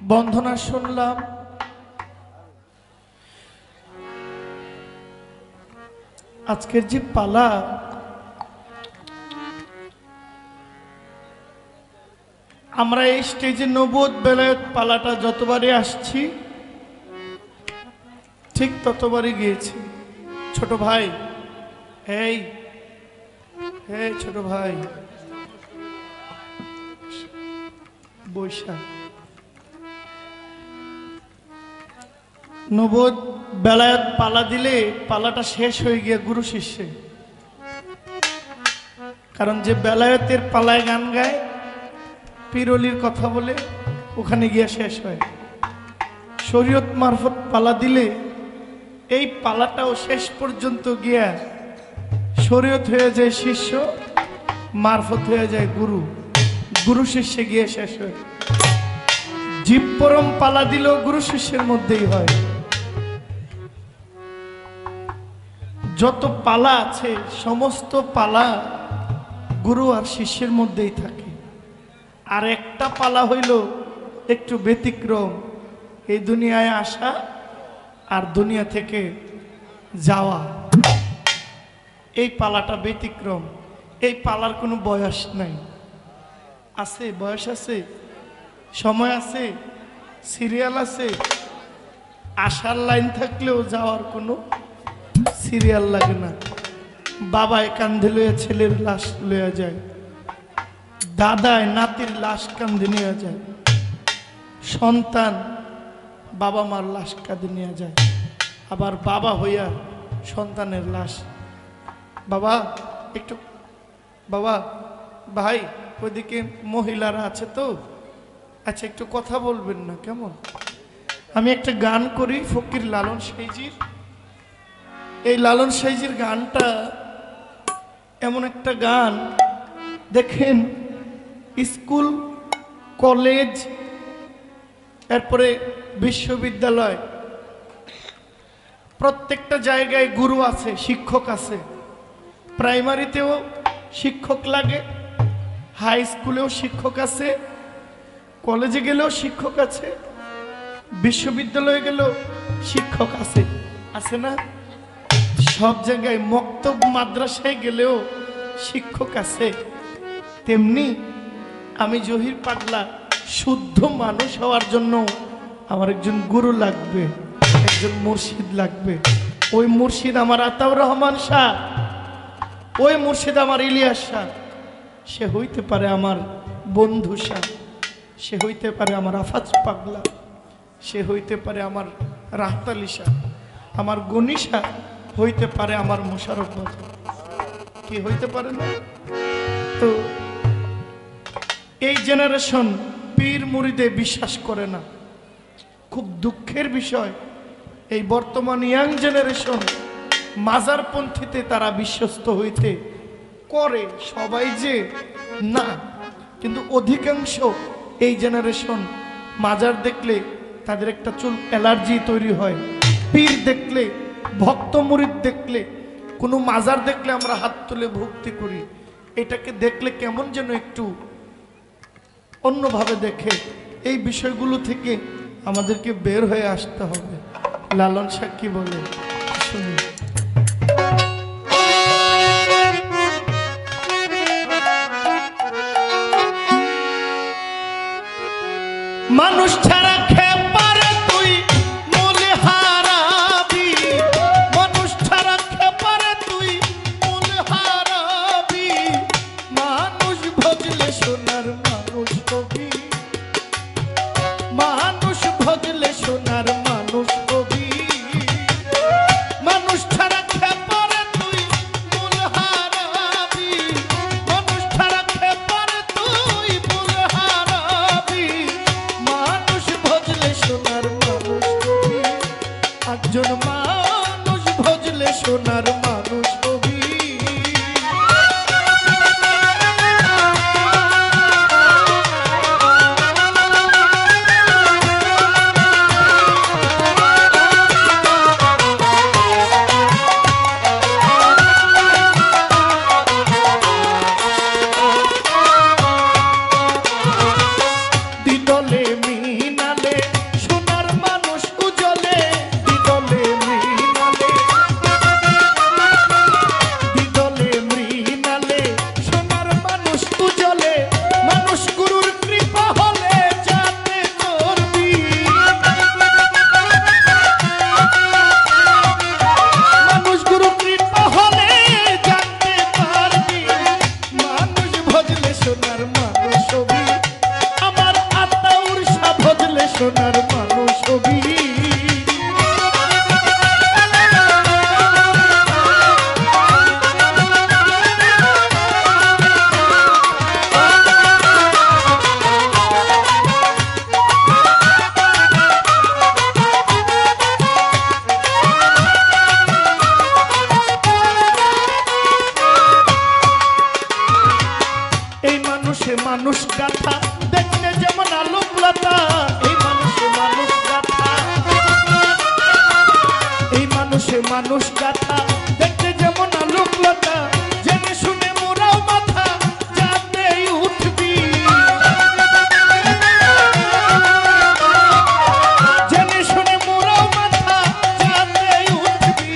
বন্দনা শুনলাম। আজকের যে পালা, আমরা এই স্টেজে নবুয়ত বেলায়েত পালাটা যতবারই আসছি ঠিক ততবারই গিয়েছি। ছোট ভাই, এই ছোট ভাই বৈশাখ, নবুয়ত বেলায়েত পালা দিলে পালাটা শেষ হয়ে গিয়ে গুরু শিষ্যে। কারণ যে বেলায়েতের পালায় গান গায়, পীরলির কথা বলে, ওখানে গিয়ে শেষ হয়। শরীয়ত মারফত পালা দিলে এই পালাটাও শেষ পর্যন্ত গিয়া শরীয়ত হয়ে যায় শিষ্য, মারফত হয়ে যায় গুরু, গুরু শিষ্যে গিয়ে শেষ হয়। জীব পরম পালা দিলেও গুরু শিষ্যের মধ্যেই হয়। যত পালা আছে সমস্ত পালা গুরু আর শিষ্যের মধ্যেই থাকে। আর একটা পালা হইল একটু ব্যতিক্রম, এই দুনিয়ায় আসা আর দুনিয়া থেকে যাওয়া। এই পালাটা ব্যতিক্রম। এই পালার কোনো বয়স নাই। আছে বয়স আছে, সময় আছে, সিরিয়াল আছে। আসার লাইন থাকলেও যাওয়ার কোনো সিরিয়াল লাগে না। বাবায় কান্ধে লইয়া ছেলের লাশ লইয়া যায়, দাদায় নাতির লাশ কান্ধে নিয়ে যায়, সন্তান বাবা মার লাশ কাঁধে নিয়ে যায়, আবার বাবা হইয়া সন্তানের লাশ। বাবা একটু, বাবা ভাই ওইদিকে মহিলারা আছে তো, আচ্ছা একটু কথা বলবেন না কেমন? আমি একটা গান করি ফকির লালন সাইজির। এই লালন সাইজির গানটা এমন একটা গান, দেখেন স্কুল, কলেজ, এরপরে বিশ্ববিদ্যালয়, প্রত্যেকটা জায়গায় গুরু আছে, শিক্ষক আছে। প্রাইমারিতেও শিক্ষক লাগে, হাই স্কুলেও শিক্ষক আছে, কলেজে গেলেও শিক্ষক আছে, বিশ্ববিদ্যালয়ে গেলেও শিক্ষক আছে, আছে না? সব জায়গায় মক্তব মাদ্রাসায় গেলেও শিক্ষক আছে। তেমনি আমি জহির পাগলা শুদ্ধ মানুষ হওয়ার জন্য আমার একজন গুরু লাগবে, একজন মুর্শিদ লাগবে। ওই মুর্শিদ আমার আতাউর রহমান শাহ, ওই মুর্শিদ আমার ইলিয়াস শাহ। সে হইতে পারে আমার বন্ধু শাহ, সে হইতে পারে আমার আফাজ পাগলা, সে হইতে পারে আমার রাহত আলী শাহ, আমার গনি শাহ, হইতে পারে আমার মোশারফ বাজার। কি হইতে পারে না? তো এই জেনারেশন পীর মুরিদে বিশ্বাস করে না। খুব দুঃখের বিষয়, এই বর্তমান ইয়াং জেনারেশন মাজারপন্থীতে তারা বিশ্বস্ত হইতে করে। সবাই যে না, কিন্তু অধিকাংশ এই জেনারেশন মাজার দেখলে তাদের একটা চুল অ্যালার্জি তৈরি হয়। পীর দেখলে, ভক্ত মুরিদ দেখলে, কোনো মাজার দেখলে আমরা হাত তুলে ভক্তি করি। এটাকে দেখলে কেমন যেন একটু অন্যভাবে দেখে। এই বিষয়গুলো থেকে আমাদেরকে বের হয়ে আসতে হবে। লালন শাহ কি বলে শুনি। মানুষ ছাড়া খেয়ে পারে তুই মূল হারাবি, মানুষ ছাড়া খেয়ে পারে তুই মূল হারাবি, মানুষ ভজলে সোনার মানুষ কবি, মানুষ ভজলে সোনার মানুষ কবি, মানুষ ছাড়া খেয়ে পারে তুই মূল হারাবি, মানুষ ছাড়া খেয়ে পারে তুই মূল হারাবি, মানুষ ভজলে সোনার মানুষ কবি, একজন মানুষ ভজলে সোনার মানুষ কবি। দিদলে মিনালে সোনার মানুষ হবি। মানুষ গাথা দেখতে যেমন আলোকলতা, এই মানুষে মানুষ গাথা, এই মানুষে মানুষ গাথা দেখতে যেমন আলোকলতা, জেনে শুনে মোরাও মাথা যাতেই উঠবি, জেনে শুনে মোরাও মাথা যাতেই উঠবি।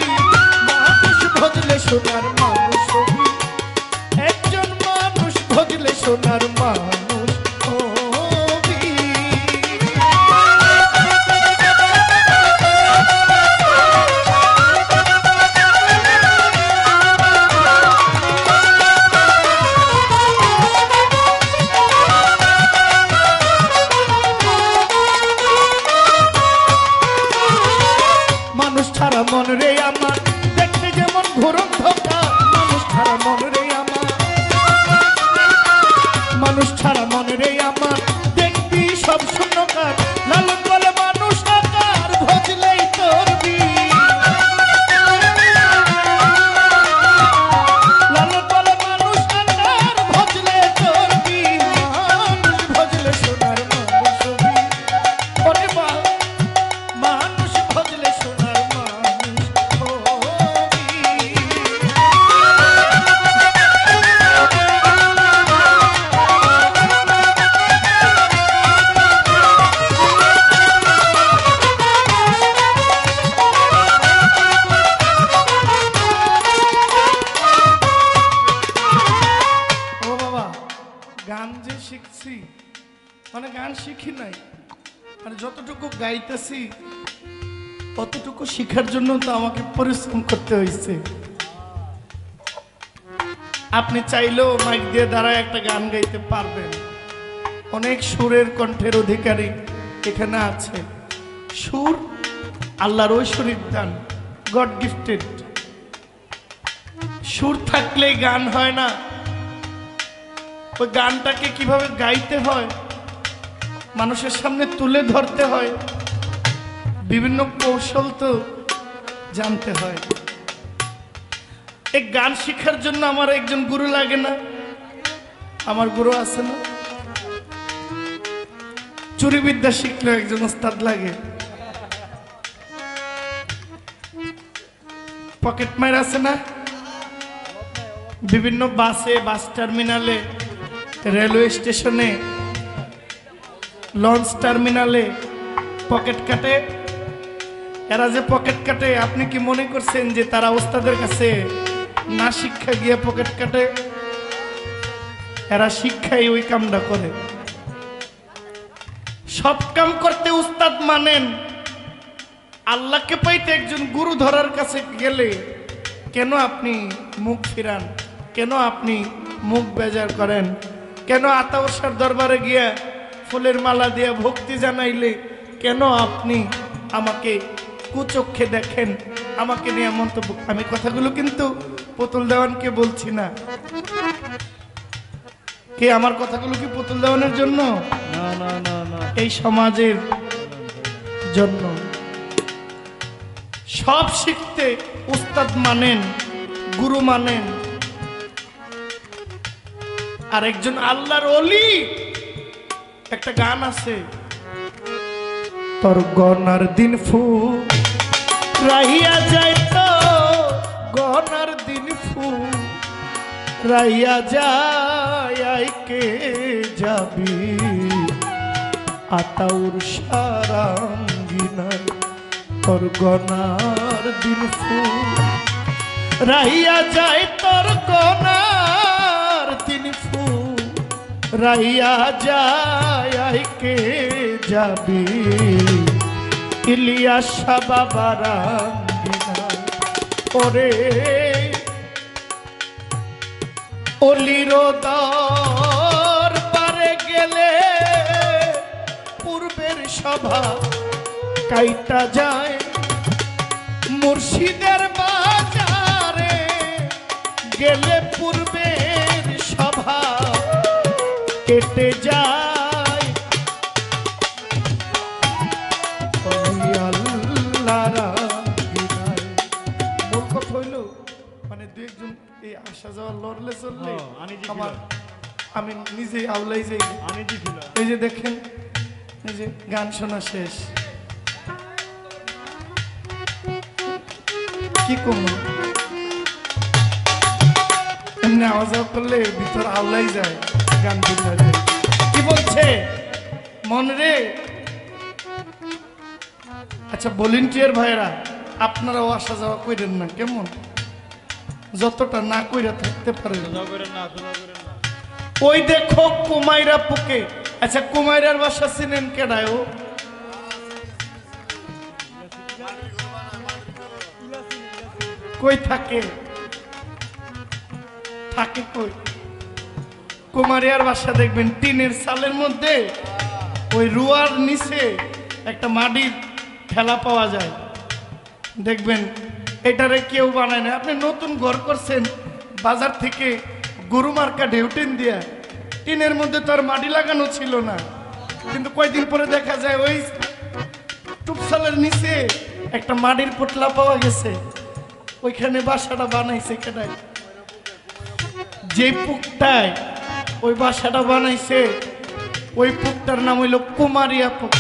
মানুষ ভজলে সোনার মানুষ হবি, একজন মানুষ ভজলে সোনার মানুষ হবি। মানুষ ছাড়া মন রে আমার দেখতে যেমন ঘোর অন্ধকার, মানুষ ছাড়া মন রে আমার, মানুষ ছাড়া মন রে আমার দেখবি সব শূন্যকার। লালন বলে মানুষ আকার ভজলেই তোরবি, লালন বলে মানুষ আকার ভজলে তোরবি। মানুষ ভজলে সোনার মানুষ হবি, ওরে বা মানুষ ভজলে সোনার মানুষ হবি। গান যে শিখছি মানে গান শিখি নাই, মানে যতটুকু গাইতেছি ততটুকু শিখার জন্য তো আমাকে পরিশ্রম করতে হয়েছে। আপনি চাইলেও মাইক দিয়ে দাঁড়ায় একটা গান গাইতে পারবেন, অনেক সুরের কণ্ঠের অধিকারী এখানে আছে। সুর আল্লাহর ঐশ্বরিক দান, গড গিফটেড। সুর থাকলেই গান হয় না, ওই গানটাকে কিভাবে গাইতে হয়, মানুষের সামনে তুলে ধরতে হয়, বিভিন্ন কৌশল তো জানতে হয়। এই গান শেখার জন্য আমার একজন গুরু লাগে না? আমার গুরু আছে না? চুরিবিদ্যা শিখলেও একজন ওস্তাদ লাগে। পকেট মার আছে না? বিভিন্ন বাসে, বাস টার্মিনালে, রেলওয়ে স্টেশনে, লঞ্চ টার্মিনালে পকেট কাটে। এরা যে পকেট কাটে, আপনি কি মনে করছেন যে তারা ওস্তাদের কাছে না শিক্ষা গিয়ে পকেট কাটে? এরা শিক্ষাই ওই কামটা করে। সব কাম করতে উস্তাদ মানেন, আল্লাহকে পাইতে একজন গুরু ধরার কাছে গেলে কেন আপনি মুখ ফিরান, কেন আপনি মুখ বেজার করেন, কেন আতাউসার দরবারে গিয়া ফুলের মালা দিয়ে ভক্তি জানাইলে কেন আপনি আমাকে কুচক্ষে দেখেন, আমাকে নিয়ে মন্তব্য। আমি কথাগুলো কিন্তু পুতুল দেওয়ানকে বলছি না। কে আমার কথাগুলো কি পুতুল দেওয়ানের জন্য? না না না না, এই সমাজের জন্য। সব শিখতে উস্তাদ মানেন, গুরু মানেন। আর একজন আল্লাহর ওলি, একটা গান আছে, তোর গনার দিন ফু রাহিয়া যায়, তো গনার দিন ফু রাহিয়া যায়, কে যাবি আতাউর সারাঙ্গিনায়। তোর গনার দিন ফু রাহিয়া যায়, তোর গনার দিন ফু রাহিয়া যায়, কে যাবি ইলিয়াস বাবারাঙ্গিনায়। ওরে অলির দরবারে গেলে পূর্ব পূর্বের সভা কাইটা যায় মুর্শিদের বাজারে গেলে পূর্বের সভা কেটে যায় মূল কথা হইল মানে দু একজন এই আসা যাওয়া লড়লে চললে আমার আমি নিজে আউলাই যাই এই যে দেখেন এই যে গান শোনা শেষ কি কম এমনি আওয়াজ করলে ভিতর আউলাই যায় গান শুনতে যায় কি বলছে মন রে আচ্ছা ভলেন্টিয়ার ভাইরা আপনারাও আসা যাওয়া করেন না কেমন যতটা না কইরা থাকতে পারে ওই দেখো কুমাইরা পুকে আচ্ছা কুমাইরার বাসা চিনেন কেডায় ও কই থাকে থাকে কই কুমারিয়ার বাসা দেখবেন টিনের চালের মধ্যে ওই রুয়ার নিচে একটা মাটির ঠেলা পাওয়া যায় দেখবেন এটারে কেউ বানায় না আপনি নতুন ঘর করছেন বাজার থেকে গরু মার্কা ঢেউটিন দিয়া টিনের মধ্যে তো আর মাটি লাগানো ছিল না কিন্তু কয়েকদিন পরে দেখা যায় ওই টুপসালের নিচে একটা মাটির পোটলা পাওয়া গেছে ওইখানে বাসাটা বানাইছে কেটাই যে পুকটায় ওই বাসাটা বানাইছে ওই পুকটার নাম হইল কুমারিয়া পুক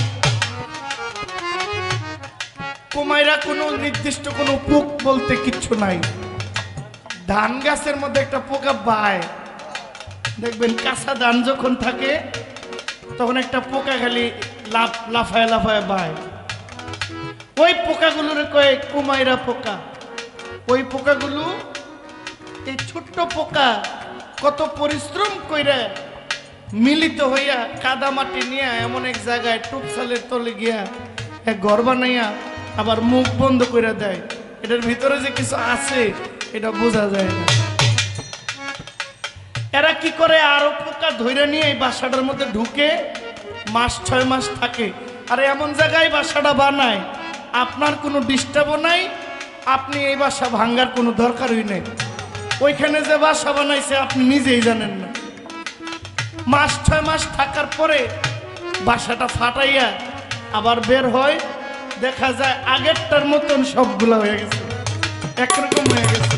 কুমাইরা কোনো নির্দিষ্ট কোনো পোক বলতে কিচ্ছু নাই ধান গাছের মধ্যে একটা পোকা বায় দেখবেন কাঁচা ধান যখন থাকে তখন একটা পোকা খালি লাফায় লাফায় বায় ওই পোকাগুলোর কয়ে কুমাইরা পোকা ওই পোকাগুলো এই ছোট্ট পোকা কত পরিশ্রম কইরা মিলিত হইয়া কাদা মাটি নিয়ে এমন এক জায়গায় টুপসালের তলে গিয়া এক ঘর বানাইয়া আবার মুখ বন্ধ করে দেয় এটার ভিতরে যে কিছু আছে এটা বোঝা যায় না এরা কি করে আরো পোকা ধরে নিয়ে এই বাসাটার মধ্যে ঢুকে মাস 6 মাস থাকে আর এমন জায়গায় বাসাটা বানায় আপনার কোনো ডিস্টার্বও নাই আপনি এই বাসা ভাঙ্গার কোনো দরকারই নেই ওইখানে যে বাসা বানাইছে আপনি নিজেই জানেন না মাস 6 মাস থাকার পরে বাসাটা ফাটাইয়া আবার বের হয় দেখা যায় আগেরটার মতন সবগুলা হয়ে গেছে একরকম হয়ে গেছে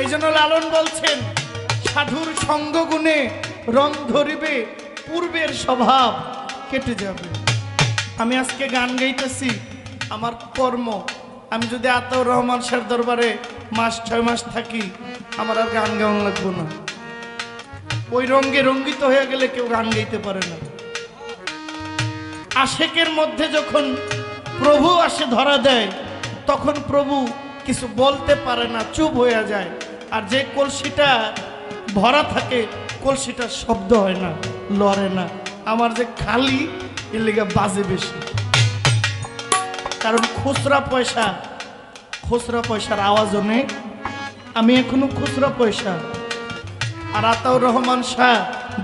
এই জন্য লালন বলছেন সাধুর সঙ্গ গুণে রং ধরিবে পূর্বের স্বভাব কেটে যাবে আমি আজকে গান গাইতেছি আমার কর্ম আমি যদি আতাউর রহমান স্যার দরবারে মাস 6 মাস থাকি আমার আর গান গাওয়ান লাগবো না ওই রঙে রঙ্গিত হয়ে গেলে কেউ গান গাইতে পারে না আশেকের মধ্যে যখন প্রভু আসে ধরা দেয় তখন প্রভু কিছু বলতে পারে না চুপ হয়ে যায় আর যে কলসিটা ভরা থাকে কলসিটার শব্দ হয় না লড়ে না আমার যে খালি এর লেগে বাজে বেশি কারণ খুচরা পয়সার আওয়াজ অনেক আমি এখনো খুচরা পয়সা আর আতাউর রহমান শাহ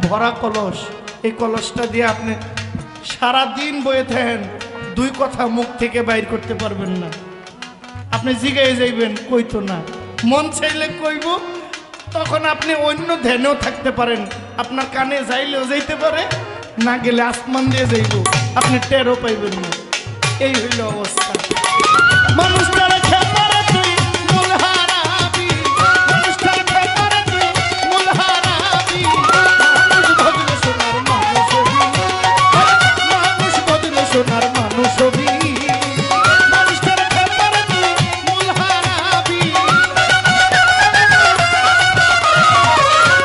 ভরা কলস এই কলসটা দিয়ে আপনি সারাদিন বয়ে থাকেন দুই কথা মুখ থেকে বাইর করতে পারবেন না আপনি জিগাই যাইবেন কইতো না মন চাইলে কইব তখন আপনি অন্য ধ্যানেও থাকতে পারেন আপনার কানে যাইলেও যাইতে পারে না গেলে আসমান দিয়ে যাইব আপনি টেরও পাইবেন না এই হইল অবস্থা মানুষ তারা খেপারে তুই মূল হারাবি মানুষ তারা খেপারে তুই মূল হারাবি মানুষ বদলে সোনার মানুষ হবি মানুষ তারা খেপারে তুই মূল হারাবি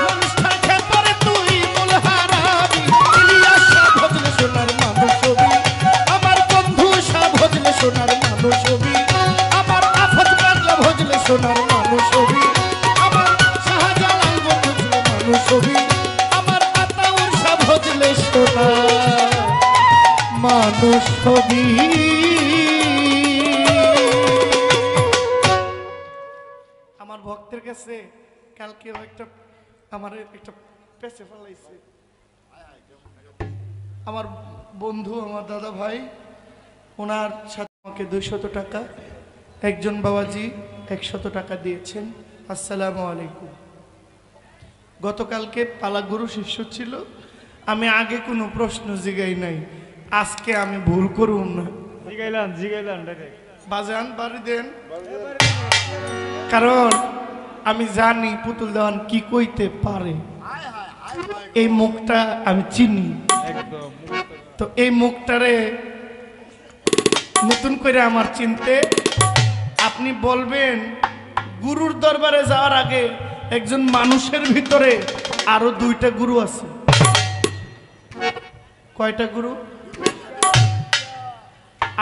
মানুষ তারা খেপারে তুই মূল হারাবি ইলিয়াস বদলে সোনার মানুষ হবি আমার বন্ধু শাহ ভজলে সোনার মানুষ হবি আমার আফত বাংলা ভজলে সোনার মানুষ হবি আমার শাহজালাল ভজলে মানুষ হবি আমার আতাউর শাহ ভজলে সোনার মানুষ হবি আমার ভক্তের কাছে কালকে একটা আমার একটা পেছে ফেলাইছে আমার বন্ধু, আমার দাদা ভাই, ওনার সাথে আমাকে 200 টাকা, একজন বাবাজি 100 টাকা দিয়েছেন। আসসালামু আলাইকুম। গতকালকে পালা গুরু শিষ্য ছিল, আমি আগে কোনো প্রশ্ন জিগাই নাই, আজকে আমি ভুল করুম না। বাজান বাড়ি দেন, কারণ আমি জানি পুতুল দেওয়ান কি কইতে পারে, এই মুখটা আমি চিনি। তো এই মুখটারে নতুন করে আমার চিনতে আপনি বলবেন, গুরুর দরবারে যাওয়ার আগে একজন মানুষের ভিতরে আরো 2টা গুরু আছে। কয়টা গুরু?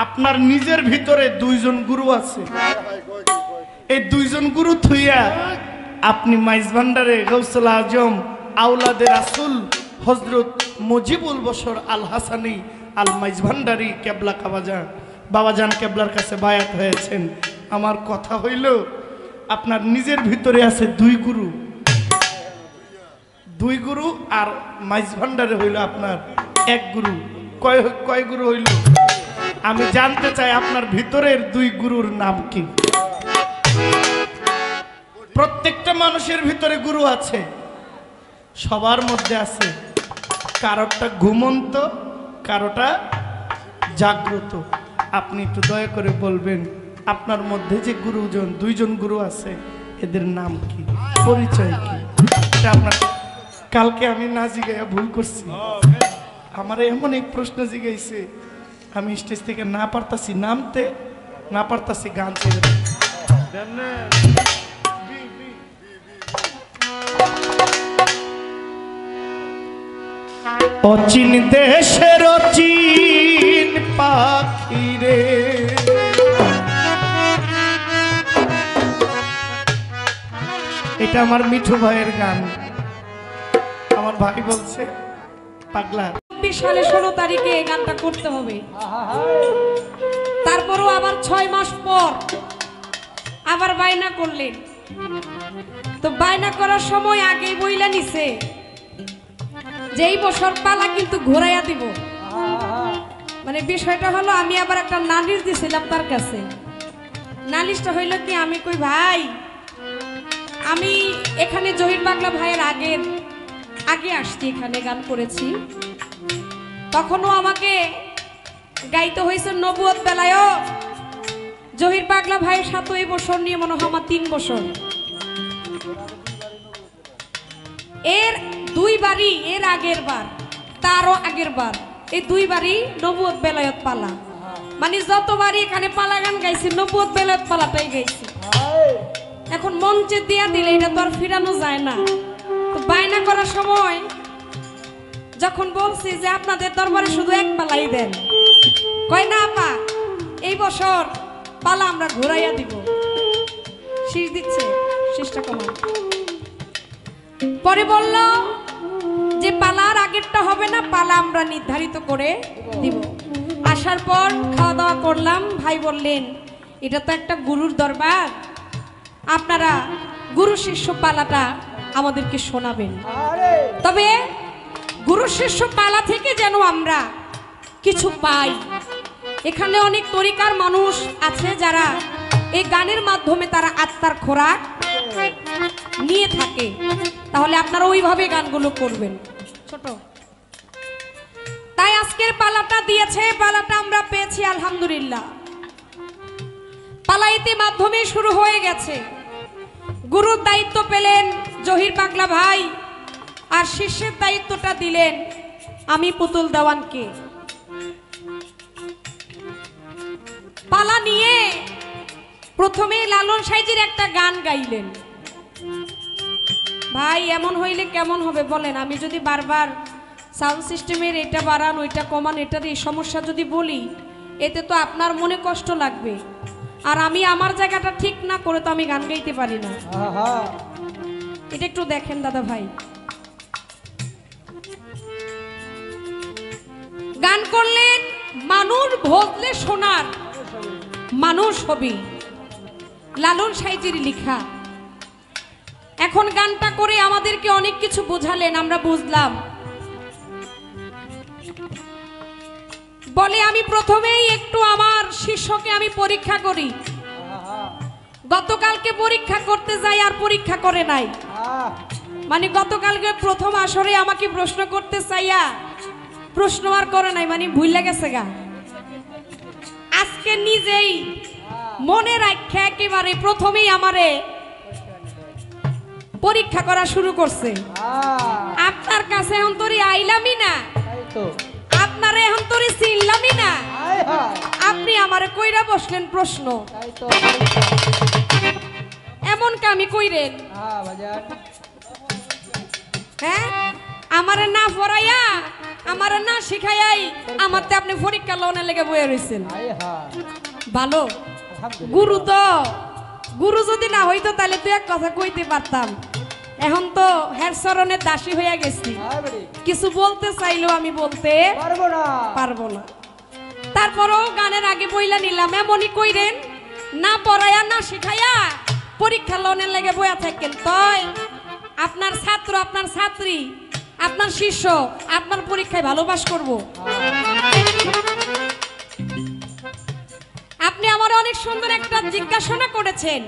আপনার নিজের ভিতরে 2 জন গুরু আছে। এই 2 জন গুরু থুইয়া আপনি মাইজ ভান্ডারে গৌসুল আজম আউলাদের রাসূল হযরত মুজিবুল বশর আল হাসানি আল মাইজ ভান্ডারি কেবলা কাবাজান বাবাজান কেবলার কাছে বায়াত হয়েছেন। আমার কথা হইল, আপনার নিজের ভিতরে আছে 2 গুরু, 2 গুরু, আর মাইজ ভান্ডারে হইল আপনার 1 গুরু। কয় গুরু হইল? আমি জানতে চাই আপনার ভিতরের 2 গুরুর নাম কি? প্রত্যেকটা মানুষের ভিতরে গুরু আছে, সবার মধ্যে আছে। কারোটা ঘুমন্ত, কারোটা জাগ্রত। আপনি একটু দয়া করে বলবেন, আপনার মধ্যে যে গুরুজন 2 জন গুরু আছে, এদের নাম কি, পরিচয় কি? এটা আপনার কালকে আমি না জিগাইয়া ভুল করছি। আমার এমন এক প্রশ্ন জিগাইছে, আমি স্টেজ থেকে না পারতাছি নামতে, না পারতাছি গান ছেড়ে দিতে। অচিন দেশের অচিন পাখি রে, এটা আমার মিঠু ভাইয়ের গান। আমার ভাই বলছে, পাগলা ২০ সালে 16 তারিখে এই গানটা করতে হবে। তারপরও আবার 6 মাস পর আবার বায়না করলেন। তো বায়না করার সময় আগেই বইলা নিছে যে এই বছর পালা কিন্তু ঘোরাইয়া দিব। মানে বিষয়টা হলো, আমি আবার একটা নালিশ দিছিলাম তার কাছে। নালিশটা হইল কি, আমি কই ভাই, আমি এখানে জহির পাগলা ভাইয়ের আগে আসছি, এখানে গান করেছি, তখনও আমাকে গাইতে হয়েছে নবুয়ত বেলায়ও। জহির পাগলা ভাইয়ের সাথে এই বছর নিয়ে মনে হয় আমার 3 বছর। এর 2 বারই, এর আগের বার, তারও আগের বার, এই 2 বারই নবুয়ত বেলায়ত পালা। মানে যতবারই এখানে পালা গান গাইছি, নবুয়ত বেলায়ত পালাটাই গাইছি। এখন মঞ্চে দিয়া দিলে এটা তো আর ফিরানো যায় না। তো বায়না করার সময় যখন বলছি যে আপনাদের দরবারে শুধু 1 পালাই দেন, কয় না আপা, এই বছর পালা আমরা ঘুরাইয়া দিব। শীষ দিচ্ছে, শীষটা কমান। পরে বলল যে পালার আগেরটা হবে না, পালা আমরা নির্ধারিত করে দিব। আসার পর খাওয়া দাওয়া করলাম। ভাই বললেন, এটা তো একটা গুরুর দরবার, আপনারা গুরু শিষ্য পালাটা আমাদেরকে শোনাবেন। তবে গুরু শিষ্য পালা থেকে যেন আমরা কিছু পাই। এখানে অনেক তরিকার মানুষ আছে যারা এই গানের মাধ্যমে তারা আত্মার খোরাক নিয়ে থাকে। তাহলে আপনারা ওইভাবে গানগুলো করবেন। ছোট তাই আজকের পালাটা দিয়েছে, পালাটা আমরা পেয়েছি আলহামদুলিল্লাহ। পালা ইতিমধ্যে শুরু হয়ে গেছে। গুরুর দায়িত্ব পেলেন জহির পাগলা ভাই, আর শিষ্যের দায়িত্বটা দিলেন আমি পুতুল দেওয়ানকে। পালা নিয়ে প্রথমে লালন সাইজির একটা গান গাইলেন। ভাই এমন হইলে কেমন হবে বলেন? আমি যদি বারবার সাউন্ড সিস্টেমের এটা বাড়ান ওইটা কমান, এটার এই সমস্যা যদি বলি, এতে তো আপনার মনে কষ্ট লাগবে। আর আমি আমার জায়গাটা ঠিক না করে তো আমি গান গাইতে পারি না। এটা একটু দেখেন দাদা ভাই। গান করলেন মানুষ ভজলে সোনার মানুষ হবি, লালন সাইজির লেখা। এখন গানটা করে আমাদেরকে অনেক কিছু বোঝালেন, আমরা বুঝলাম। বলে আমি প্রথমেই একটু আমার শিষ্যকে আমি পরীক্ষা করি। গতকালকে পরীক্ষা করতে যাই আর পরীক্ষা করে নাই, মানে গতকালকে প্রথম আসরে আমাকে প্রশ্ন করতে চাইয়া প্রশ্ন আর করে নাই, মানে ভুলে গেছে গা। আজকে নিজেই মনে রাখে একেবারে প্রথমেই আমারে পরীক্ষা করা শুরু করছে। আপনার কাছে এখন তোরই আইলামই না, আপনার এখন তোরই চিনলামই না, আপনি আমারে কইরা বসলেন প্রশ্ন, এমন কামি কইরেন। হ্যাঁ, আমারে না পড়াইয়া আমারে না শিখাইয়াই আমারতে আপনি পরীক্ষা লওয়ার লেগে বইয়া রইছেন। ভালো গুরু তো, গুরু যদি না হইতো তাহলে তুই এক কথা কইতে পারতাম। এখন তো হের চরণের দাসী হইয়া গেছি, কিছু বলতে চাইলেও আমি বলতে পারবো না। তারপরেও গানের আগে বইলা নিলাম, এমনই কইরেন না পড়াইয়া না শিখাইয়া পরীক্ষা লওয়ার লেগে বইয়া থাকেন। তাই আপনার ছাত্র, আপনার ছাত্রী, আপনার শিষ্য আপনার পরীক্ষায় ভালোবাস করব। আপনি আমার অনেক সুন্দর একটা জিজ্ঞাসা করেছেন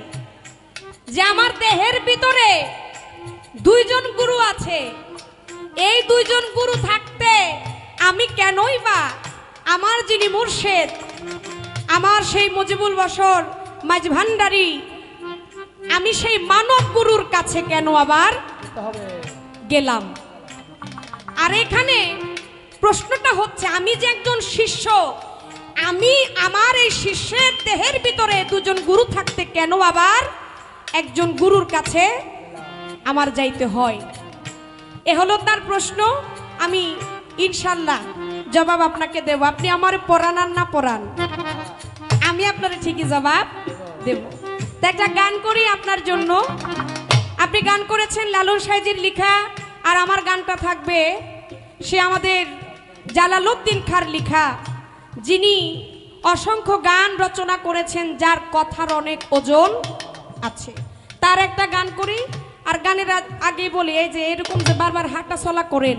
যে আমার দেহের ভিতরে দুইজন গুরু আছে, এই দুইজন গুরু থাকতে আমি কেনই বা আমার যিনি মুর্শেদ, আমার সেই মুজিবুল বশর মাঝ ভান্ডারী, আমি সেই মানব গুরুর কাছে কেন আবার গেলাম? আর এখানে প্রশ্নটা হচ্ছে, আমি যে একজন শিষ্য, আমি আমার এই শিষ্যের দেহের ভিতরে দুজন গুরু থাকতে কেন আবার একজন গুরুর কাছে আমার যাইতে হয়? এ হলো তার প্রশ্ন। আমি ইনশাল্লাহ জবাব আপনাকে দেব। আপনি আমার পড়ান আর না পড়ান, আমি আপনার ঠিকই জবাব দেব। তো একটা গান করি আপনার জন্য। আপনি গান করেছেন লালন সাইজির লেখা, আর আমার গানটা থাকবে সে আমাদের জালালউদ্দিন খার লেখা, যিনি অসংখ্য গান রচনা করেছেন, যার কথার অনেক ওজন আছে। তার একটা গান করি। আর গানের আগে বলি, এই যে এরকম যে বারবার হাঁটা চলা করেন,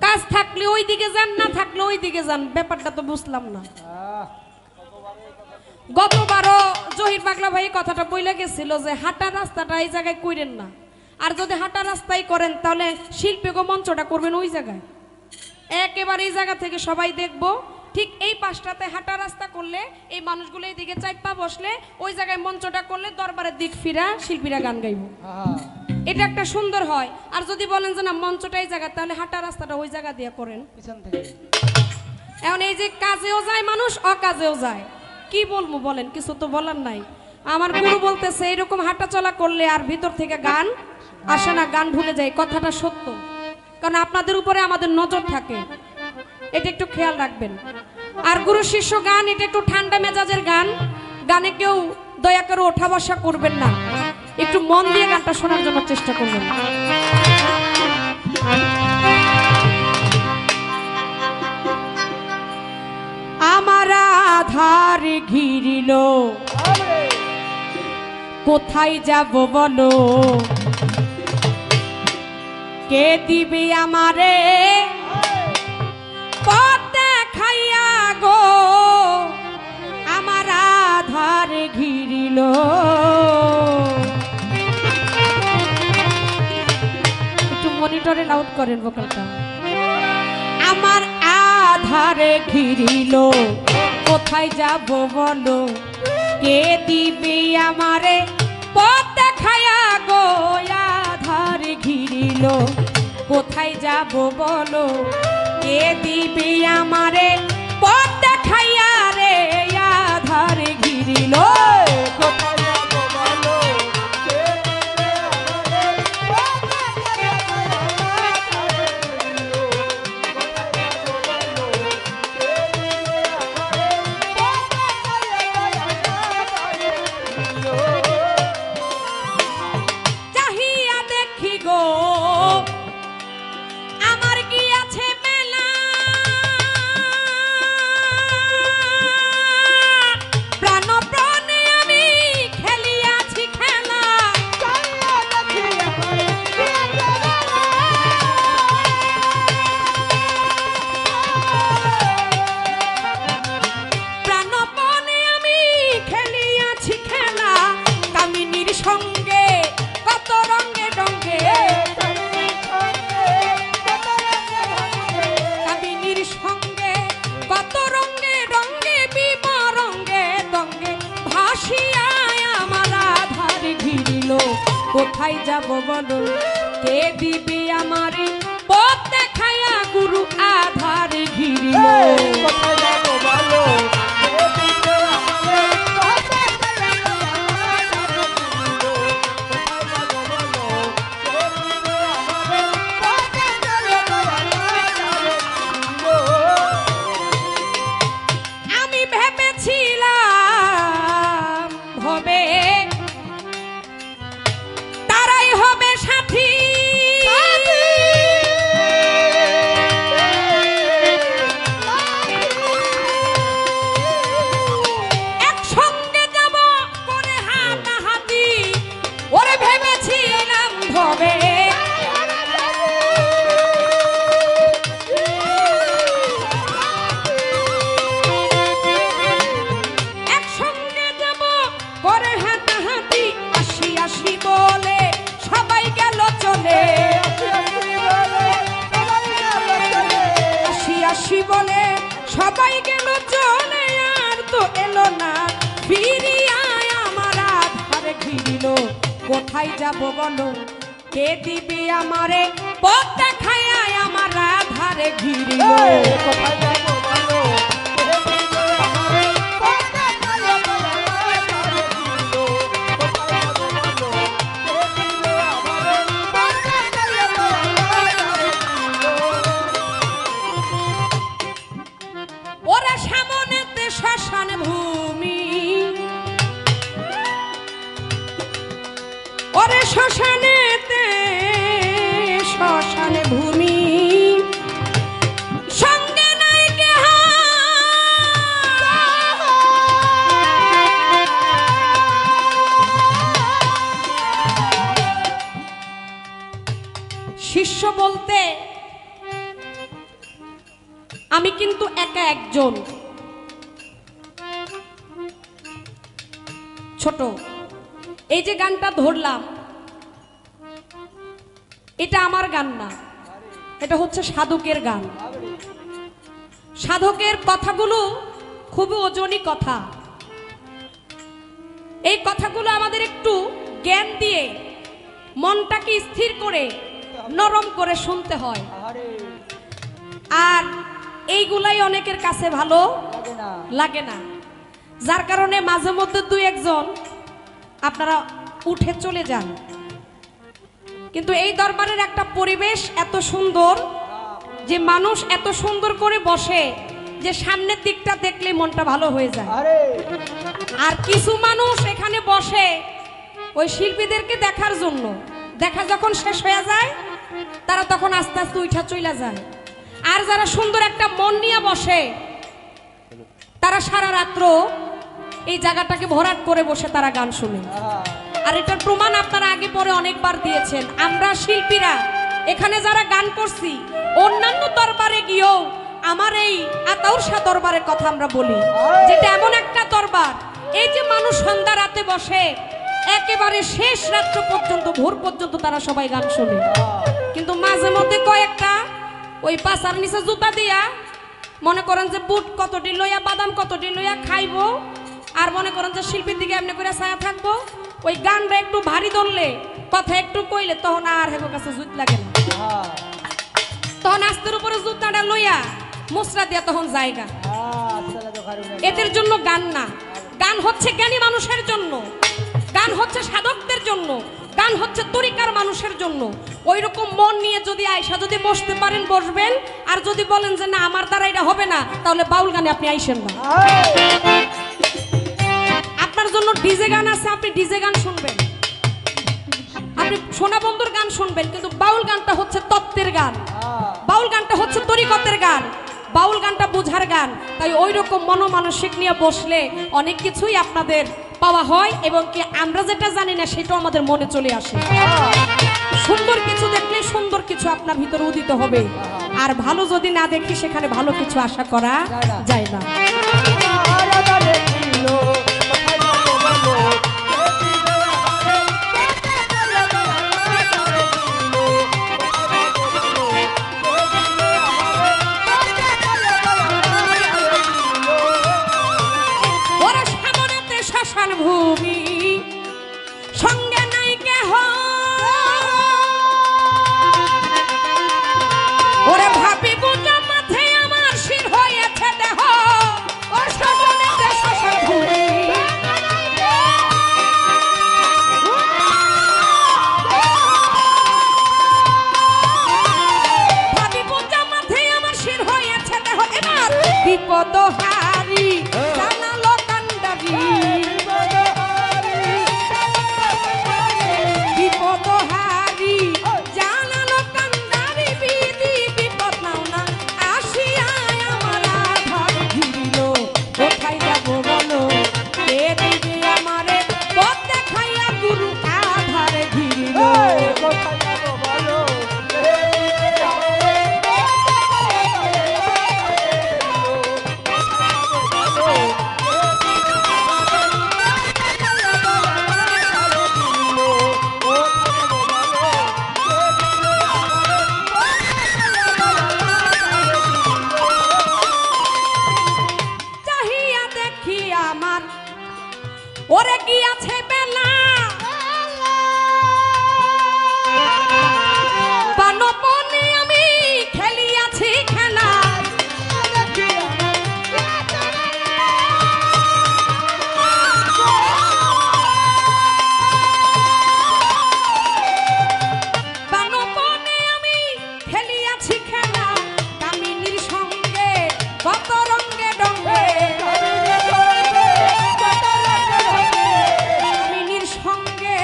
কাজ থাকলে ওই দিকে যান, না থাকলে ওই দিকে যান, ব্যাপারটা তো বুঝলাম না। গতবারও জহির পাগলা ভাই কথাটা বইলে গেছিল যে হাঁটা রাস্তাটা এই জায়গায় কইরেন না, আর যদি হাঁটা রাস্তায় করেন তাহলে শিল্পীকে মঞ্চটা করবেন ওই জায়গায়, একেবারে এই জায়গা থেকে সবাই দেখবো। ঠিক এই পাশটাতে হাঁটা রাস্তা করলে এই মানুষগুলো এই দিকে চাইপা বসলে, ওই জায়গায় মঞ্চটা করলে দরবারের দিক ফিরা শিল্পীরা গান গাইব, এটা একটা সুন্দর হয়। আর যদি বলেন যে না মঞ্চটা এই জায়গা, তাহলে হাঁটা রাস্তাটা ওই জায়গা দিয়ে করেন। এখন এই যে কাজেও যায় মানুষ, অকাজেও যায়, কি বলবো বলেন, কিছু তো বলার নাই। আমার গুরু বলতেছে এইরকম হাঁটা চলা করলে আর ভিতর থেকে গান আসে না, গান ভুলে যায়। কথাটা সত্য, কারণ আপনাদের উপরে আমাদের নজর থাকে, এটা একটু খেয়াল রাখবেন। আর গুরু শিষ্য গান, এটা একটু ঠান্ডা মেজাজের গান, গানে কেউ দয়া করে ওঠা বসা করবেন না, একটু মন দিয়ে গানটা শোনার জন্য চেষ্টা করবেন। আমার আধার ঘিরিল, কোথায় যাব বলো, কে দিবে আমারে পথ দেখাইয়া গো, আমার আধার ঘিরিল। একটু মনিটরে লাউড করেন ভোকালটা। আমার আধারে ঘিরিল, কোথায় যাব বলো, কে দিবে আমারে পথ দেখাইয়া গো, আধার ঘিরিল, কোথায় যাব বলো, কে দিবে আমারে পথ দেখাইয়া রে, আধার ঘিরিল, কোথায় যাব বলো, কে দিবে আমারে পথ চাহিয়া দেখি গো আমার কি আছে মেলা, কোথায় যাব বলো কে দিবে আমারে পথ দেখায়া গুরু আধারে ঘিরিল কোথায় যাবো বলো আমি ভেবেছিলাম হবে তারাই হবে সাথী একসঙ্গে যাব করে হাতাহাতি ওরে ভেবেছিলাম হবে একসঙ্গে যাব করে হাতাহাতি আসি আসি বলে সবাই গেল চলে আসি আসি বলে সবাই গেল চলে আর তো এলো না ফিরিয়া আমার আধারে ঘিরিল কোথায় যাব বলো কে দিবি আমারে পথ দেখায় আমার আধারে ঘিরিল কোথায় যাবো বলো ওরা সামনেতে শ্মশান ভূমি ওরে শ্মশানেতে শ্মশান ভূমি সঙ্গে নাই কেহ শিষ্য বলতে আমি কিন্তু একা একজন ছোট এই যে গানটা ধরলাম এটা আমার গান না এটা হচ্ছে সাধকের গান সাধকের কথাগুলো খুবই ওজনী কথা এই কথাগুলো আমাদের একটু জ্ঞান দিয়ে মনটাকে স্থির করে নরম করে শুনতে হয় আর এইগুলাই অনেকের কাছে ভালো লাগে না যার কারণে মাঝে মধ্যে দুই একজন আপনারা উঠে চলে যান কিন্তু এই দরবারের একটা পরিবেশ এত সুন্দর যে মানুষ এত সুন্দর করে বসে যে সামনের দিকটা দেখলে মনটা ভালো হয়ে যায় আর কিছু মানুষ এখানে বসে ওই শিল্পীদেরকে দেখার জন্য দেখা যখন শেষ হয়ে যায় তারা তখন আস্তে আস্তে উঠা চলে যায় আর যারা সুন্দর একটা মন নিয়ে বসে তারা সারা রাত্র এই জায়গাটাকে ভরাট করে বসে তারা গান শুনে আর এটার প্রমাণ আপনারা আগে পরে অনেকবার দিয়েছেন আমরা শিল্পীরা এখানে যারা গান করছি অন্যান্য দরবারে গিয়েও আমার এই আতাউরশা দরবারের কথা আমরা বলি যেটা এমন একটা দরবার এই যে মানুষ সন্ধ্যা রাতে বসে একেবারে শেষ রাত্র পর্যন্ত ভোর পর্যন্ত তারা সবাই গান শোনে কিন্তু মাঝে মধ্যে কয়েকটা ওই পাশার নিচে জুতা দিয়া মনে করেন যে বুট কতটি লইয়া বাদাম কতটি লইয়া খাইবো আর মনে করেন যে শিল্পীর দিকে এমনি করে ছায়া থাকবো ওই গানটা একটু ভারী ধরলে কথা একটু কইলে তখন আর হেগো কাছে জুত লাগে না তখন আস্তের উপরে জুতাটা লইয়া মুসরা দিয়া তখন জায়গা এদের জন্য গান না গান হচ্ছে জ্ঞানী মানুষের জন্য গান হচ্ছে সাধকদের জন্য গান হচ্ছে তরিকার মানুষের জন্য ওই রকম মন নিয়ে যদি আয়সা যদি বসতে পারেন বসবেন আর যদি বলেন যে না আমার দ্বারা এটা হবে না তাহলে বাউল গানে আপনি আইসেন না আপনার জন্য ডিজে গান আছে আপনি ডিজে গান শুনবেন আপনি সোনা বন্ধুর গান শুনবেন কিন্তু বাউল গানটা হচ্ছে তত্ত্বের গান বাউল গানটা হচ্ছে তরিকতের গান বাউল গানটা বোঝার গান তাই ওই রকম মনোমানসিক নিয়ে বসলে অনেক কিছুই আপনাদের পাওয়া হয় এবং কি আমরা যেটা জানি না সেটাও আমাদের মনে চলে আসে সুন্দর কিছু দেখলে সুন্দর কিছু আপনার ভিতরে উদিত হবে আর ভালো যদি না দেখি সেখানে ভালো কিছু আশা করা যায় না ভূমি সঙ্গে নাই কেহ হারি জানালো কান্ডারি বিপদ হারি জানালো কান্ডারি বিধি বিপদ নাও না আসিয়া আমার আধার ঘিরিল কোথায় যাব বলো কে দিবে আমারে পথ দেখাইয়া গুরু আধার ঘিরিল কোথায় যাবো বলো চাহিয়া দেখি আমার ওরে কি আছে বেলা পানপনে আমি খেলিয়াছি খেলা পানপনে আমি খেলিয়াছি খেলা কামিনীর সঙ্গে কত রঙ্গে ডঙ্গে কামিনীর সঙ্গে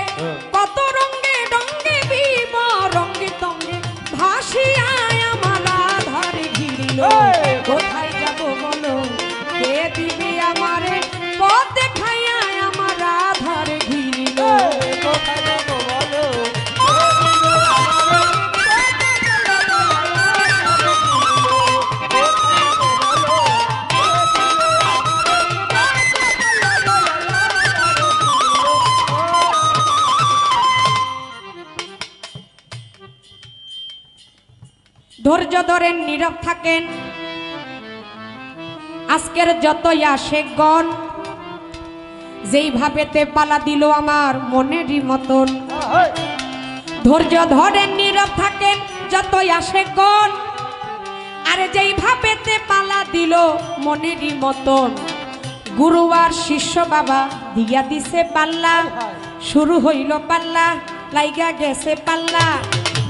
কত রঙ্গে ডঙ্গে বিম রঙ্গে তঙ্গে ভাসিয়ায় আমার আধার ঘিরিল কোথায় যাব বলো কে দিবে আমারে পথ দেখাইয়া আমার আধার ঘিরিল কোথায় যাবো বলো ধৈর্য ধরেন নীরব থাকেন আজকের যতই আসে গণ যেইভাবেতে পালা দিল আমার মনেরই মতন ধৈর্য ধরেন নীরব থাকেন যতই আসে গণ আরে যেইভাবেতে পালা দিল মনেরই মতন গুরু আর শিষ্য বাবা দিয়া দিছে পাল্লা শুরু হইল পাল্লা লাইগা গেছে পাল্লা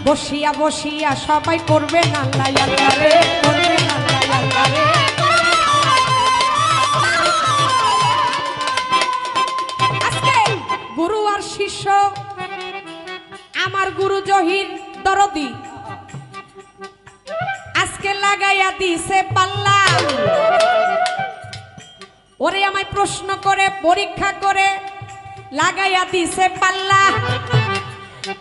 বসিয়া বসিয়া সবাই করবে আল্লাহ আল্লাহ রে করবে আল্লাহ আল্লাহ রে আজকে গুরু আর শিষ্য আমার গুরু জহির দরদি আজকে লাগাইয়া দিছে পাল্লা ওরে আমায় প্রশ্ন করে পরীক্ষা করে লাগাইয়া দিছে পাল্লা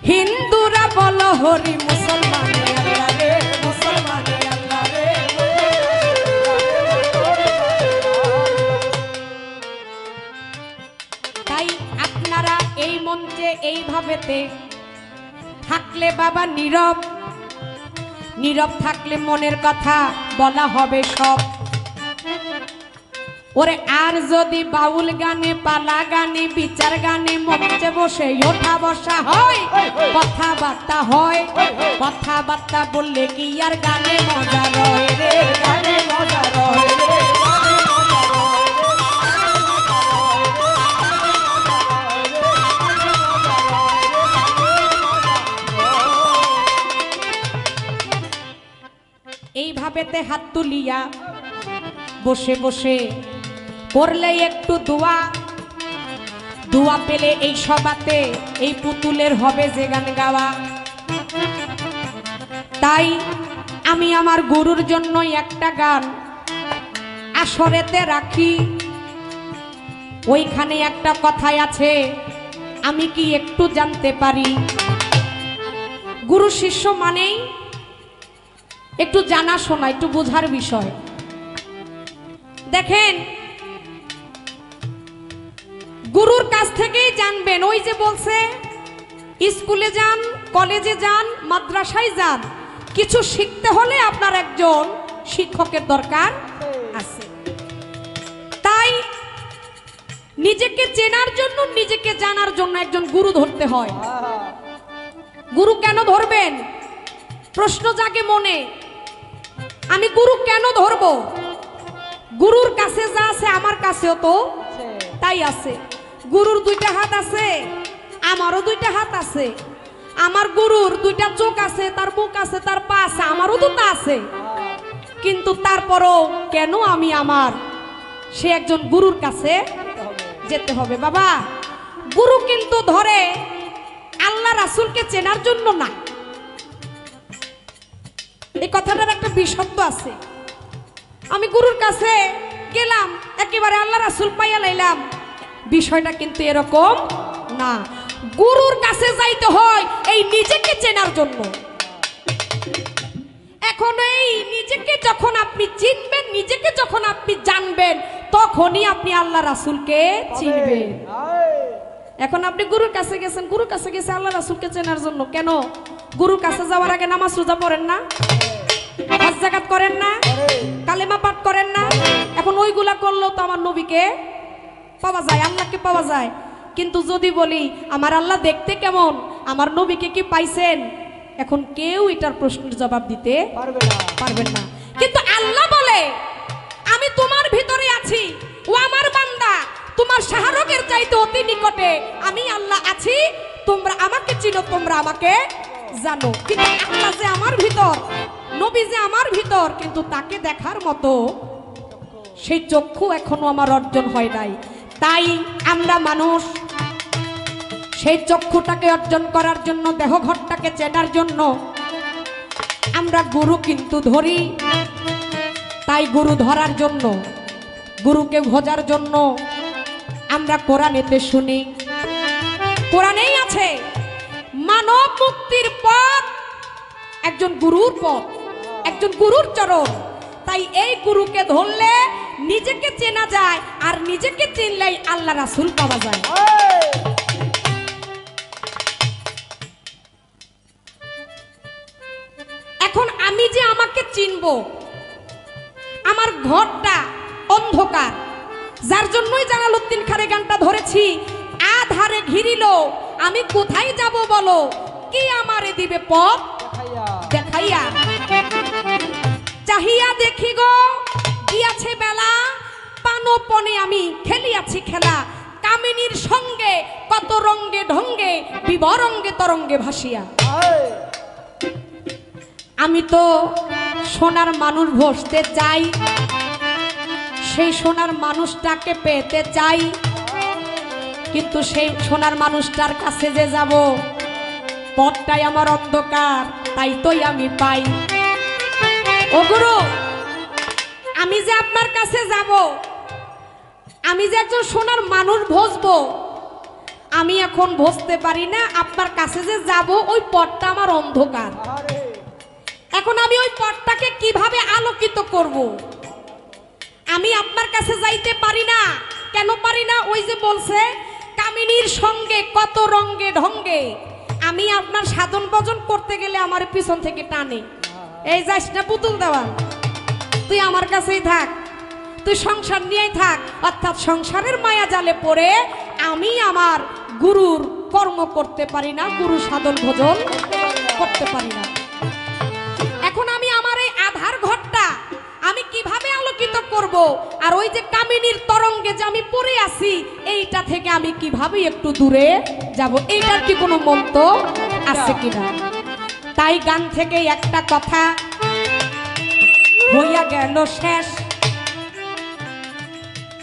হিন্দুরা বলো হরি মুসলমান আল্লাহ রে মুসলমান আল্লাহ রে তাই আপনারা এই মঞ্চে এইভাবেতে থাকলে বাবা নীরব নীরব থাকলে মনের কথা বলা হবে সব ওরে আর যদি বাউল গানে পালা গানে বিচার গানে মঞ্চে বসে ওঠা বসা হয় কথাবার্তা হয় কথাবার্তা বললে কি আর গানে মজা রয় রে গানে মজা রয় রে এইভাবেতে হাত তুলিয়া বসে বসে পড়লে একটু দোয়া দোয়া পেলে এই সবাতে এই পুতুলের হবে যে গান গাওয়া তাই আমি আমার গুরুর জন্য একটা গান আসরেতে রাখি ওইখানে একটা কথাই আছে আমি কি একটু জানতে পারি গুরু শিষ্য মানেই একটু জানা শোনা একটু বোঝার বিষয় দেখেন গুরুর কাছ থেকেই জানবেন ওই যে বলছে স্কুলে যান কলেজে যান মাদ্রাসায় যান কিছু শিখতে হলে আপনার একজন শিক্ষকের দরকার আছে তাই নিজেকে চেনার জন্য নিজেকে জানার জন্য একজন গুরু ধরতে হয় গুরু কেন ধরবেন প্রশ্ন জাগে মনে আমি গুরু কেন ধরব গুরুর কাছে যা আছে আমার কাছেও তো তাই আছে গুরুর দুইটা হাত আছে আমারও দুইটা হাত আছে আমার গুরুর দুইটা চোখ আছে তার মুখ আছে তার পা আছে আমারও তো তা আছে কিন্তু তারপরও কেন আমি আমার সে একজন গুরুর কাছে যেতে হবে। বাবা, গুরু কিন্তু ধরে আল্লাহ রাসূলকে চেনার জন্য না, এই কথাটার একটা বিশব্দ আছে। আমি গুরুর কাছে গেলাম, একেবারে আল্লাহ রাসূল পাইয়া লাইলাম, বিষয়টা কিন্তু এরকম না। গুরুর কাছে যাইতে হয় এই নিজেকে চেনার জন্য। এখন এই নিজেকে যখন আপনি চিনবেন, নিজেকে যখন আপনি জানবেন, তখনই আপনি আল্লাহ রাসূলকে চিনবেন। এখন আপনি গুরুর কাছে গেছেন, গুরুর কাছে গেছে আল্লাহ রাসূলকে চেনার জন্য। কেন? গুরুর কাছে যাওয়ার আগে নামাজ রোজা পড়েন না, হজ যাকাত করেন না, কালেমা পাঠ করেন না? এখন ওইগুলা করলেও তো আমার নবীকে পাওয়া যায়, আল্লাহকে পাওয়া যায়। কিন্তু যদি বলি আমার আল্লাহ দেখতে কেমন, আমার নবীকে কি পাইছেন, এখন কেউ এটার প্রশ্নের জবাব দিতে পারবেন না। কিন্তু আল্লাহ বলে আমি তোমার ভিতরে আছি, ও আমার বান্দা, তোমার শাহরগের চাইতে অতি নিকটে আমি আল্লাহ আছি, তোমরা আমাকে চিনো, তোমরা আমাকে জানো। কিন্তু আল্লাহ যে আমার ভিতর, নবী যে আমার ভিতর, কিন্তু তাকে দেখার মতো সেই চক্ষু এখনো আমার অর্জন হয় নাই। তাই আমরা মানুষ সেই চক্ষুটাকে অর্জন করার জন্য, দেহঘরটাকে চেনার জন্য আমরা গুরু কিন্তু ধরি। তাই গুরু ধরার জন্য, গুরুকে ভজার জন্য আমরা কোরআনেতে শুনি, কোরআনেই আছে মানব মুক্তির পথ একজন গুরুর পথ, একজন গুরুর চরণ। তাই এই গুরুকে ধরলে নিজেকে চেনা যায়, আর নিজেকে চিনলেই আল্লাহ রাসূল পাওয়া যায়। এখন আমি যে আমাকে চিনবো, আমার ঘরটা অন্ধকার, যার জন্যই জালালউদ্দিন খানের গানটা ধরেছি, আধারে ঘিরিল আমি কোথায় যাব বলো, কি আমারে দিবে পথ দেখাইয়া। চাহিয়া দেখি গো গিয়াছে বেলা, পানপনে আমি খেলিয়াছি খেলা, কামিনীর সঙ্গে কত রঙ্গে ঢঙ্গে, বিবরঙ্গে তরঙ্গে ভাসিয়া। আমি তো সোনার মানুষ বসতে চাই, সেই সোনার মানুষটাকে পেতে চাই, কিন্তু সেই সোনার মানুষটার কাছে যে যাব, পথটাই আমার অন্ধকার, তাই তোই আমি পাই। ও গুরু, আমি যে আপনার কাছে যাব, আমি যে একজন সোনার মানুষ ভসবো, আমি এখন ভসতে পারি না। আপনার কাছে যে যাব, ওই পথটা আমার অন্ধকার। এখন আমি ওই পথটাকে কিভাবে আলোকিত করব? আমি আপনার কাছে যাইতে পারি না। কেন পারি না? ওই যে বলছে কামিনীর সঙ্গে কত রঙ্গে ঢঙ্গে। আমি আপনার সাধন ভজন করতে গেলে আমার পিছন থেকে টানে, এই যাস না পুতুল দেওয়া, তুই আমার কাছেই থাক, তুই সংসার নিয়েই থাক। অর্থাৎ সংসারের মায়া জালে পড়ে আমি আমার গুরুর কর্ম করতে পারি না, গুরু সাধন ভজন করতে পারি না। এখন আমি আমার এই আধার ঘরটা আমি কিভাবে আলোকিত করব? আর ওই যে কামিনীর তরঙ্গে যে আমি পড়ে আছি, এইটা থেকে আমি কিভাবে একটু দূরে যাব? এইটার কি কোনো মন্ত্র আছে কিনা? তাই গান থেকে একটা কথা হইয়া গেল শেষ।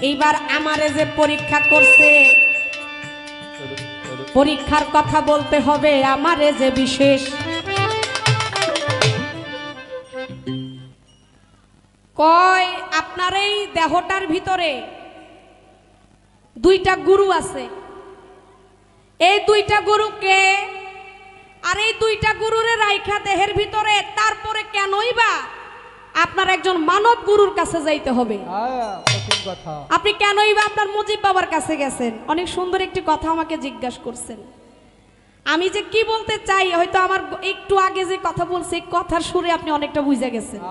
এইবার আমারে যে পরীক্ষা করছে, পরীক্ষার কথা বলতে হবে আমারে যে বিশেষ। কয় আপনার এই দেহটার ভিতরে দুইটা গুরু আছে, এই দুইটা গুরুকে, আর এই দুইটা গুরুরে রাইখা দেহের ভিতরে, তারপরে কেনই বা আপনার একজন মানব গুরুর কাছে যাইতে হবে? আপনি কেনই বা আপনার মুজিব বাবার কাছে গেছেন? অনেক সুন্দর একটি কথা আমাকে জিজ্ঞাসা করছেন। আমি যে কি বলতে চাই, হয়তো আমার একটু আগে যে কথা বলছি, কথার সুরে আপনি অনেকটা বুঝে গেছেন।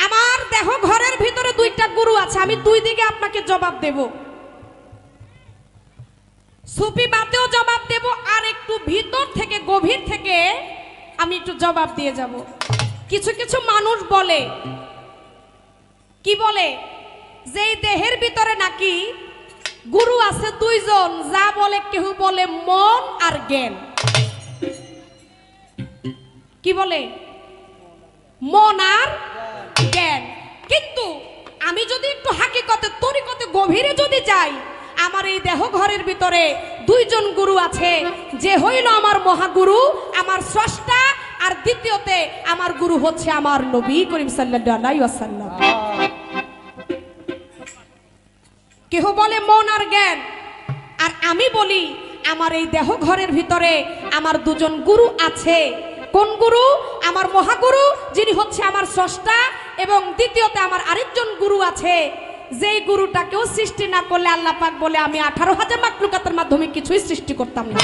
আমার দেহ ঘরের ভিতরে দুইটা গুরু আছে, আমি দুই দিকে আপনাকে জবাব দেব। সুফি বাতেও জবাব দেব, আর একটু ভিতর থেকে, গভীর থেকে আমি একটু জবাব দিয়ে যাব। কিছু কিছু মানুষ বলে, কি বলে, যে এই দেহের ভিতরে নাকি গুরু আছে দুইজন, যা বলে কেউ বলে মন আর জ্ঞান। কি বলে? মন আর জ্ঞান। কিন্তু আমি যদি একটু হাকিকতে তরিকতে গভীরে যদি যাই, আমার এই দেহ ঘরের ভিতরে দুইজন গুরু আছে, যে হইল আমার মহাগুরু, আমার স্রষ্টা, আর দ্বিতীয়তে আমার গুরু হচ্ছে আমার নবী করিম সাল্লাল্লাহু আলাইহি ওয়াসাল্লাম। কেহ বলে মন আর জ্ঞান, আর আমি বলি আমার এই দেহ ঘরের ভিতরে আমার দুজন গুরু আছে। কোন গুরু? আমার মহাগুরু, যিনি হচ্ছে আমার স্রষ্টা, এবং দ্বিতীয়তে আমার আরেকজন গুরু আছে, যেই গুরুটাকেও সৃষ্টি না করলে আল্লাহ পাক বলে আমি 18,000 মাখলুকাতের মাধ্যমে কিছুই সৃষ্টি করতাম না।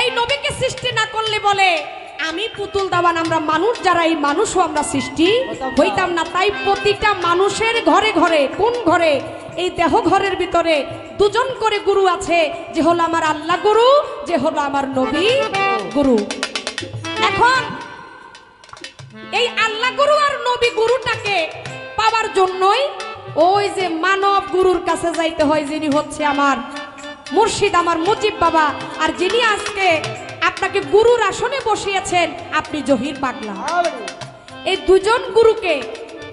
এই নবীকে সৃষ্টি না করলে বলে আমি পুতুল দাবান, আমরা মানুষ যারা, এই মানুষও আমরা সৃষ্টি হইতাম না। তাই প্রতিটা মানুষের ঘরে ঘরে, কোন ঘরে? এই দেহ ঘরের ভিতরে দুজন করে গুরু আছে, যে হলো আমার আল্লাহ গুরু, যে হলো আমার নবী গুরু। এখন এই আল্লাহ গুরু আর নবী গুরুটাকে পাওয়ার জন্যই ওই যে মানব গুরুর কাছে যাইতে হয়, যিনি হচ্ছে আমার মুর্শিদ, আমার মুজিব বাবা, আর যিনি আজকে আপনাকে গুরুর আসনে বসিয়েছেন, আপনি জহির পাগলা। এই দুজন গুরুকে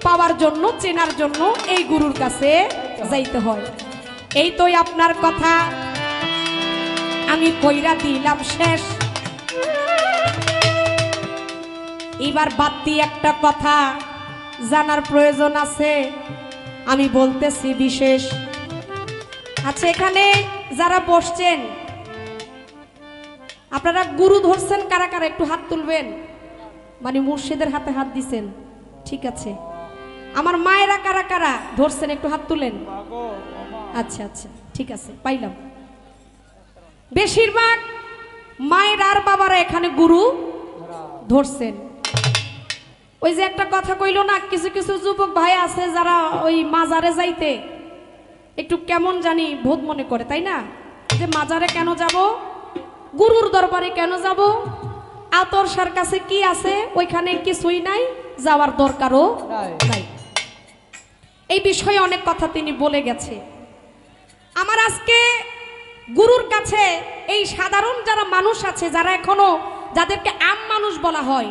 পাওয়ার জন্য, চেনার জন্য এই গুরুর কাছে যাইতে হয়। এই তো আপনার কথা আমি কইরা দিলাম শেষ। এবার বাড়তি একটা কথা জানার প্রয়োজন আছে, আমি বলতেছি বিশেষ। আচ্ছা, এখানে যারা বসছেন আপনারা গুরু ধরছেন কারা কারা? একটু হাত তুলবেন, মানে মুর্শিদের হাতে হাত দিছেন। ঠিক আছে, আমার মায়েরা কারা কারা ধরছেন? একটু হাত তুলেন। আচ্ছা আচ্ছা, ঠিক আছে, পাইলাম। বেশিরভাগ মায়ের আর বাবারা এখানে গুরু ধরছেন। ওই যে একটা কথা কইল না, কিছু কিছু যুবক ভাই আছে যারা ওই মাজারে যাইতে একটু কেমন জানি বোধ মনে করে, তাই না? যে মাজারে কেন যাব, গুরুর দরবারে কেন যাব, আতরসার কাছে কি আছে, ওইখানে কিছুই নাই, যাওয়ার দরকারও নাই। এই বিষয়ে অনেক কথা তিনি বলে গেছে। আমার আজকে গুরুর কাছে এই সাধারণ যারা মানুষ আছে, যারা এখনো, যাদেরকে আম মানুষ বলা হয়,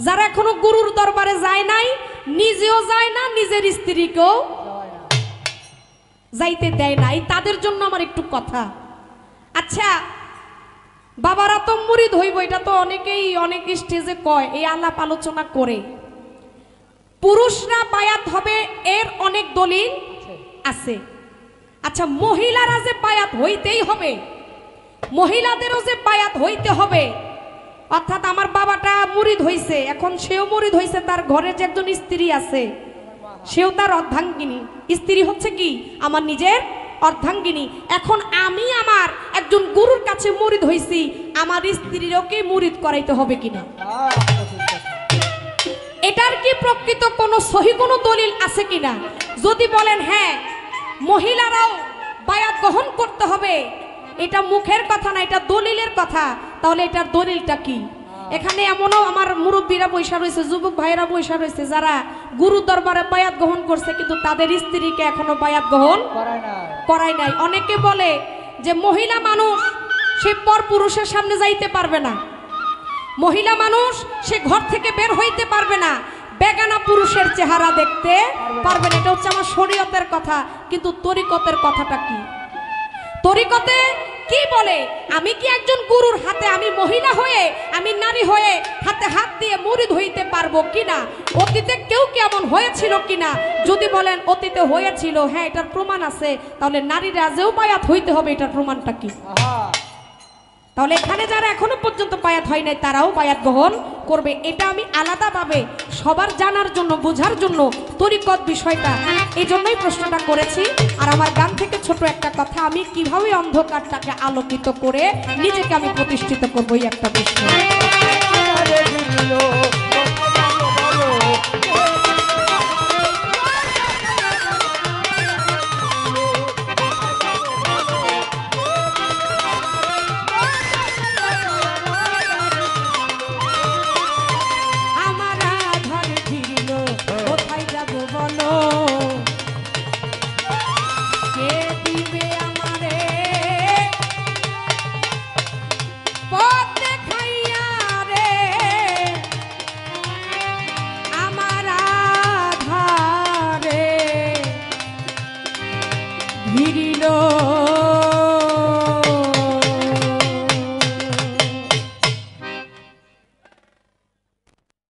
যারা এখনো গুরুর দরবারে যায় নাই, নিজেও যায় না, নিজের স্ত্রীকেও যাইতে দেয় নাই, তাদের জন্য আমার একটু কথা। আচ্ছা, বাবারা তো মুরিদ হইব, এটা তো অনেকেই অনেক স্টেজে কয়, এই আলাপ আলোচনা করে। পুরুষরা বায়াত হবে এর অনেক দলিল আছে। আচ্ছা, মহিলারা যে বায়াত হইতেই হবে, মহিলাদেরও যে বায়াত হইতে হবে, অর্থাৎ আমার বাবাটা মুরিদ হইছে, এখন সেও মুরিদ হইছে, তার ঘরে যে একজন স্ত্রী আছে, সেও তার অর্ধাঙ্গিনী। স্ত্রী হচ্ছে কি? আমার নিজের অর্ধাঙ্গিনী। এখন আমি আমার একজন গুরুর কাছে মুরিদ হইছি, আমার স্ত্রীরও কি মুরিদ করাইতে হবে কিনা? এটার কি প্রকৃত কোনো সহি কোনো দলিল আছে কিনা? যদি বলেন হ্যাঁ, মহিলারাও বায়াত গ্রহণ করতে হবে, এটা মুখের কথা না, এটা দলিলের কথা, তাহলে এটার দলিলটা কি? এখানে এমনও আমার মুরব্বীরা বৈশা রয়েছে, যুবক ভাইয়েরা বৈশা রয়েছে, যারা গুরু দরবারে বায়াত গ্রহণ করছে, কিন্তু তাদের স্ত্রীকে এখনো বায়াত গ্রহণ করায় নাই। অনেকে বলে যে মহিলা মানুষ সে পর পুরুষের সামনে যাইতে পারবে না, মহিলা মানুষ সে ঘর থেকে বের হইতে পারবে না, বেগানা পুরুষের চেহারা দেখতে পারবে না। এটা হচ্ছে আমার শরীয়তের কথা, কিন্তু তরিকতের কথাটা কি? তরিকতে কি বলে? আমি কি একজন গুরুর হাতে, আমি মহিলা হয়ে, আমি নারী হয়ে হাতে হাত দিয়ে মুরিদ হইতে পারবো কিনা? অতীতে কেউ কেমন হয়েছিল কিনা? যদি বলেন অতীতে হয়েছিল, হ্যাঁ এটার প্রমাণ আছে, তাহলে নারীরা যেও বায়াত হইতে হবে, এটার প্রমাণটা কি? তাহলে এখানে যারা এখনো পর্যন্ত বায়াত হয় নাই, তারাও বায়াত গ্রহণ করবে। এটা আমি আলাদাভাবে সবার জানার জন্য, বোঝার জন্য তরিকত বিষয়টা, এই জন্যই প্রশ্নটা করেছি। আর আমার গান থেকে ছোট একটা কথা, আমি কিভাবে অন্ধকারটাকে আলোকিত করে নিজেকে আমি প্রতিষ্ঠিত করবো, এই একটা বিষয়। কে